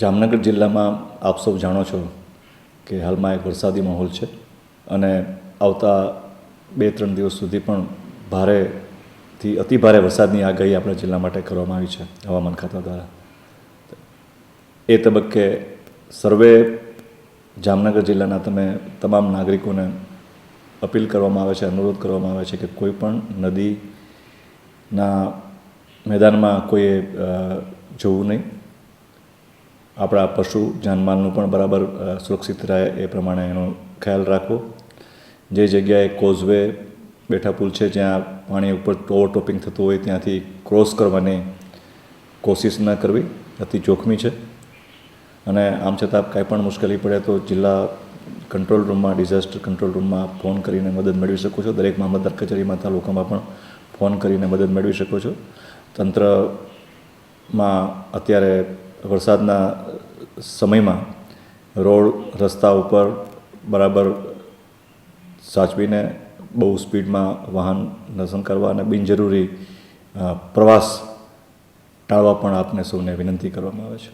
જામનગર જિલ્લામાં આપ સૌ જાણો છો કે હાલમાં એક વરસાદી માહોલ છે અને આવતા 2-3 દિવસ સુધી પણ ભારેથી અતિભારે વરસાદની આગાહી આપણા જિલ્લા માટે કરવામાં આવી છે હવામાન ખાતા દ્વારા. એ તબક્કે સર્વે જામનગર જિલ્લાના તમામ નાગરિકોને અપીલ કરવામાં આવે છે, અનુરોધ કરવામાં આવે છે કે કોઈ પણ નદીના મેદાનમાં કોઈએ જવું નહીં. આપણા પશુ જાનમાલનું પણ બરાબર સુરક્ષિત રહે એ પ્રમાણે એનો ખ્યાલ રાખવો. જે જગ્યાએ કોઝવે બેઠા પુલ છે જ્યાં પાણી ઉપર ઓવરટોપિંગ થતું હોય ત્યાંથી ક્રોસ કરવાની કોશિશ ન કરવી, અતિ જોખમી છે. અને આમ છતાં કાંઈ પણ મુશ્કેલી પડે તો જિલ્લા કંટ્રોલ રૂમમાં, ડિઝાસ્ટર કંટ્રોલ રૂમમાં ફોન કરીને મદદ મેળવી શકો છો. દરેક મામલતદાર કચેરીમાં, તાલુકામાં પણ ફોન કરીને મદદ મેળવી શકો છો. તંત્રમાં અત્યારે વરસાદના સમયમાં રોડ રસ્તા ઉપર બરાબર સાચવીને બહુ સ્પીડમાં વાહન ન સંકારવા અને બિનજરૂરી પ્રવાસ ટાળવા પણ આપને સૌને વિનંતી કરવામાં આવે છે.